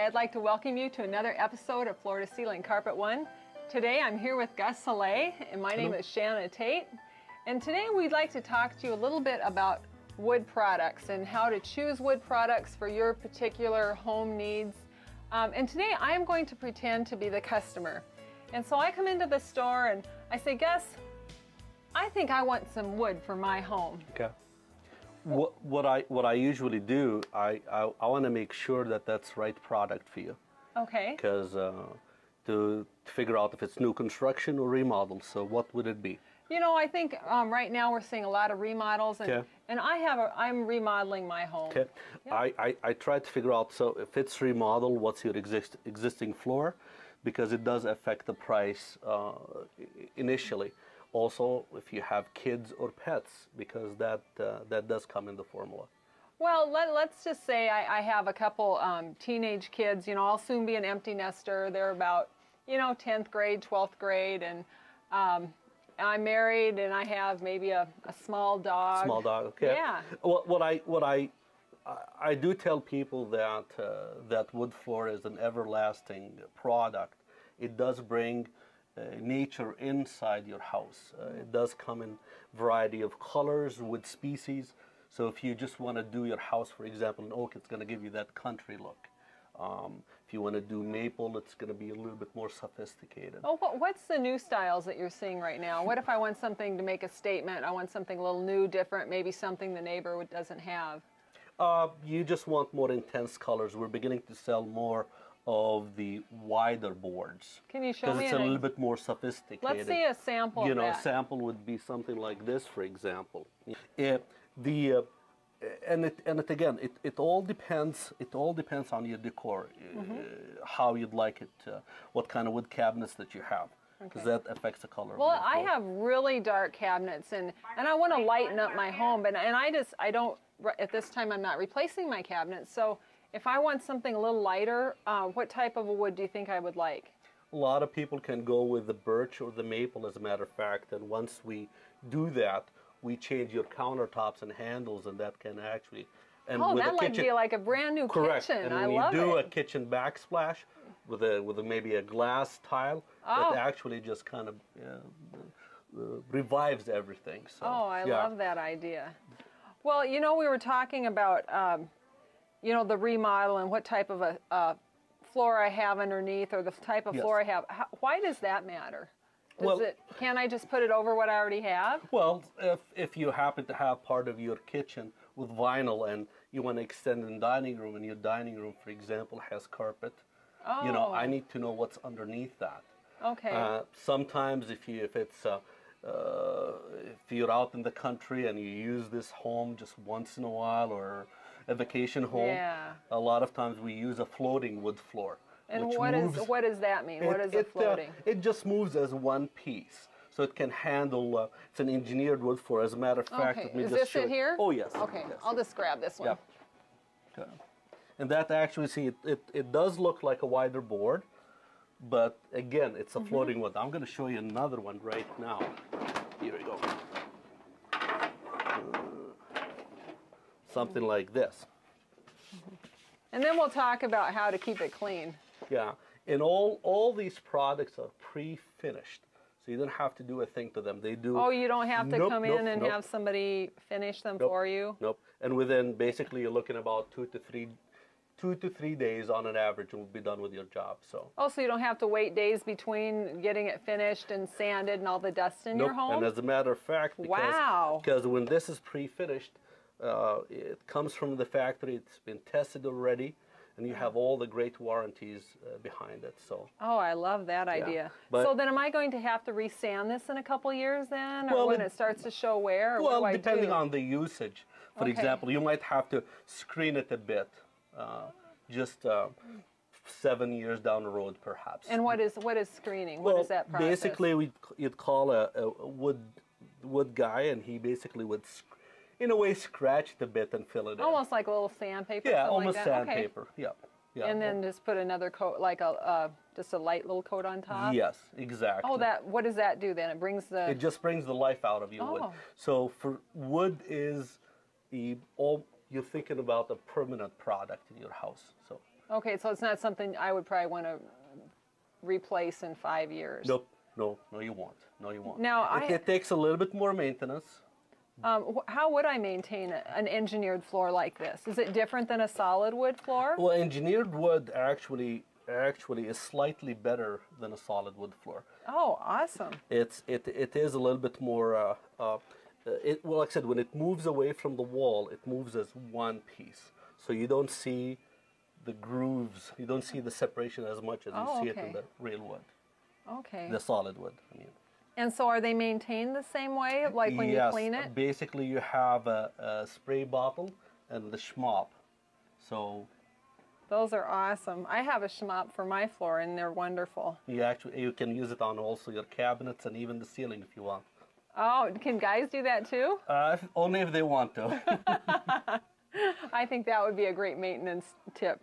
Hi, I'd like to welcome you to another episode of Floor to Ceiling Carpet One. Today I'm here with Gus Soleil, and my name is Shanna Tate. And today we'd like to talk to you a little bit about wood products and how to choose wood products for your particular home needs. And today I'm going to pretend to be the customer. And so I come into the store and I say, Gus, I think I want some wood for my home. Okay. What I usually do, I want to make sure that that's right product for you. Okay. Because to figure out if it's new construction or remodel. So what would it be? You know, I think right now we're seeing a lot of remodels, and Okay. and I'm remodeling my home. Okay. Yeah. I try to figure out, so if it's remodel, what's your existing floor, because it does affect the price initially. Also, if you have kids or pets, because that does come in the formula. Well, let's just say I have a couple teenage kids. You know, I'll soon be an empty nester. They're about, 10th grade, 12th grade, and I'm married, and I have maybe a small dog. Small dog, okay. Yeah. What I do tell people that wood floor is an everlasting product. It does bring nature inside your house. It does come in variety of colors, wood species. So if you just want to do your house, for example, in oak, it's going to give you that country look. If you want to do maple, it's going to be a little bit more sophisticated. Oh, what's the new styles that you're seeing right now? What if I want something to make a statement? I want something a little new, different, maybe something the neighbor doesn't have. You just want more intense colors. We're beginning to sell more of the wider boards. Can you show me? Because it's a little bit more sophisticated. Let's see a sample of that. A sample would be something like this, for example. It all depends. It all depends on your decor, how you'd like it, what kind of wood cabinets that you have, because that affects the color. Well, I have really dark cabinets, and I want to lighten up my home, and I don't. At this time, I'm not replacing my cabinets, so. If I want something a little lighter, what type of a wood do you think I would like? A lot of people can go with the birch or the maple, as a matter of fact, and once we do that, we change your countertops and handles, and that can actually... And oh, with that might be like a brand new correct. kitchen. And I when love you do it. a kitchen backsplash with maybe a glass tile, it actually just kind of revives everything. So, I love that idea. Well, we were talking about... the remodel and what type of a floor I have underneath, or the type of floor I have. Why does that matter? Can't I just put it over what I already have? Well, if you happen to have part of your kitchen with vinyl and you want to extend in the dining room, and your dining room, for example, has carpet, I need to know what's underneath that. Okay. Sometimes if you're out in the country and you use this home just once in a while, or a vacation home, a lot of times we use a floating wood floor. And what does that mean? What is a floating? It just moves as one piece, so it can handle. It's an engineered wood floor. As a matter of fact, let me is just this show it here? Oh yes. Okay, yes. I'll just grab this one. Yep. Okay. And that actually, see, it does look like a wider board, but again, it's a floating wood. I'm going to show you another one right now. Here we go. Something like this. And then we'll talk about how to keep it clean. Yeah, and all these products are pre-finished, so you don't have to do a thing to them. They do. Oh, you don't have to come in and have somebody finish them for you? Nope. And within, basically, you're looking about 2 to 3 days on an average, and we'll be done with your job. So. Oh, so you don't have to wait days between getting it finished and sanded and all the dust in your home? And as a matter of fact, because when this is pre-finished, it comes from the factory, it's been tested already, and you have all the great warranties behind it. So. Oh, I love that idea. So then am I going to have to resand this in a couple years then, or when it starts to show wear? Or well, depending on the usage. For example, you might have to screen it a bit, just 7 years down the road perhaps. And what is screening? What is that process? Basically, you'd call a wood guy, and he basically would in a way scratch the bit and fill it in. Almost like a little sandpaper? Yeah, almost like that? sandpaper. Okay. Yeah. And then just put another coat, like just a light little coat on top? Yes, exactly. Oh, what does that do then? It just brings the life out of your wood. So for wood is you're thinking about a permanent product in your house. So Okay, so it's not something I would probably want to replace in 5 years. Nope, no, you won't. No, you won't. Now, it takes a little bit more maintenance. How would I maintain an engineered floor like this? Is it different than a solid wood floor? Well, engineered wood actually is slightly better than a solid wood floor. Oh, awesome. It is a little bit more, well, like I said, when it moves away from the wall, it moves as one piece. So you don't see the grooves, you don't see the separation as much as you see it in the real wood. Okay. The solid wood, I mean. And so are they maintained the same way, like when you clean it? Yes, basically you have a spray bottle and the schmop. So those are awesome. I have a schmop for my floor, and they're wonderful. You can use it on also your cabinets and even the ceiling if you want. Oh, can guys do that too? Only if they want to. I think that would be a great maintenance tip.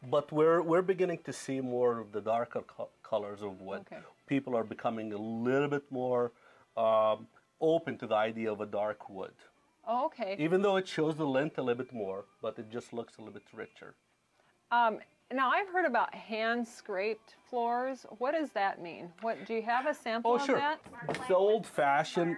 But we're beginning to see more of the darker colors of wood. Okay. People are becoming a little bit more open to the idea of a dark wood. Oh, okay. Even though it shows the length a little bit more, but it just looks a little bit richer. Now, I've heard about hand-scraped floors. What does that mean? Do you have a sample of that? It's the old-fashioned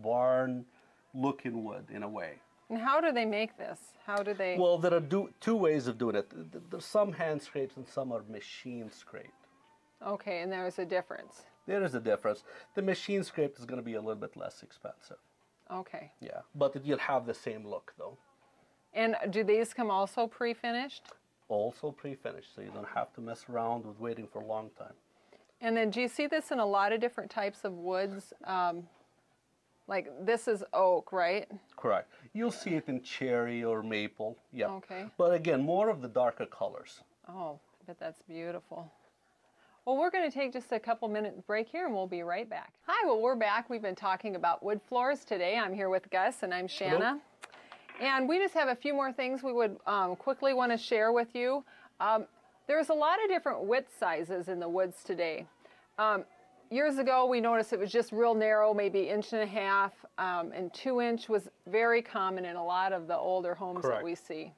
barn-looking wood in a way. And how do they make this? How do they? Well, there are two ways of doing it. There's some hand scrapes and some are machine scraped. Okay, and there is a difference. There is a difference. The machine scraped is going to be a little bit less expensive. Okay. Yeah, but you'll have the same look though. And do these come also pre-finished? Also pre-finished, so you don't have to mess around with waiting for a long time. And then do you see this in a lot of different types of woods? Like this is oak, right? Correct. You'll see it in cherry or maple. Yeah. Okay. But again, more of the darker colors. Oh, but that's beautiful. Well, we're going to take just a couple minute break here and we'll be right back. Hi, well, we're back. We've been talking about wood floors today. I'm here with Gus and I'm Shanna. Hello. And we just have a few more things we would quickly want to share with you. There's a lot of different width sizes in the woods today. Years ago, we noticed it was just real narrow, maybe 1.5 inches, and 2 inch was very common in a lot of the older homes Correct. That we see.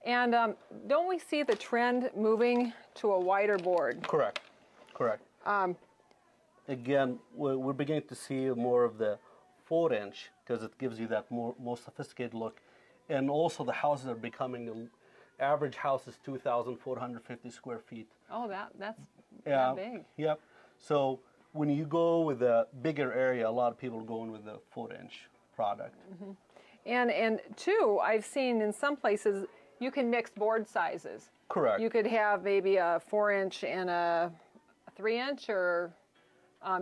And don't we see the trend moving to a wider board? Correct. Correct. Again, we're beginning to see more of the 4-inch because it gives you that more sophisticated look. And also the houses are becoming, the average house is 2,450 square feet. Oh, that's that big. Yep. So when you go with a bigger area, a lot of people are going with the 4-inch product. Mm-hmm. And two, I've seen in some places you can mix board sizes. Correct. You could have maybe a 4-inch and a 3-inch, or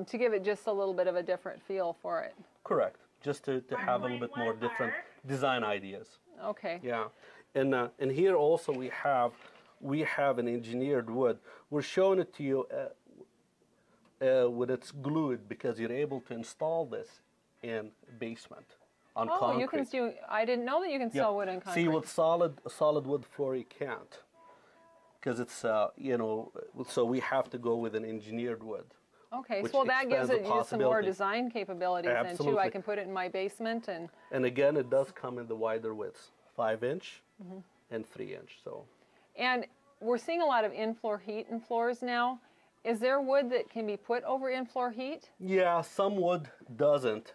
to give it just a little bit of a different feel for it. Correct. Just to have a little bit more different design ideas. Okay. Yeah. And here also we have an engineered wood. We're showing it to you when it's glued because you're able to install this in basement on concrete. You can do. I didn't know that you can sell wood in concrete. See, with solid wood floor you can't, because it's so we have to go with an engineered wood. Okay, so that gives it you some more design capabilities then too. I can put it in my basement and. And again, it does come in the wider widths, 5-inch and 3-inch. So. And we're seeing a lot of in-floor heat in floors now. Is there wood that can be put over in-floor heat? Yeah, some wood doesn't,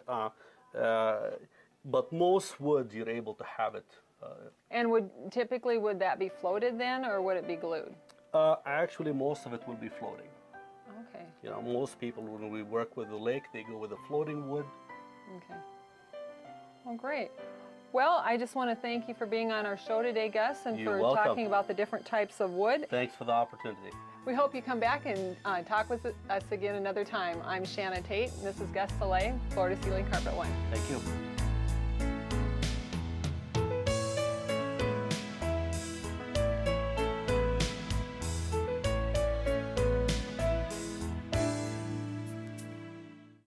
but most wood you're able to have it. And would that be floated then, or would it be glued? Actually, most of it will be floating. Okay. You know, most people, when we work with the lake, they go with a floating wood. Okay. Well, great. Well, I just want to thank you for being on our show today, Gus, and You're for welcome. Talking about the different types of wood. Thanks for the opportunity. We hope you come back and talk with us again another time. I'm Shanna Tate, and this is Gus Soleil, Floor to Ceiling Carpet One. Thank you.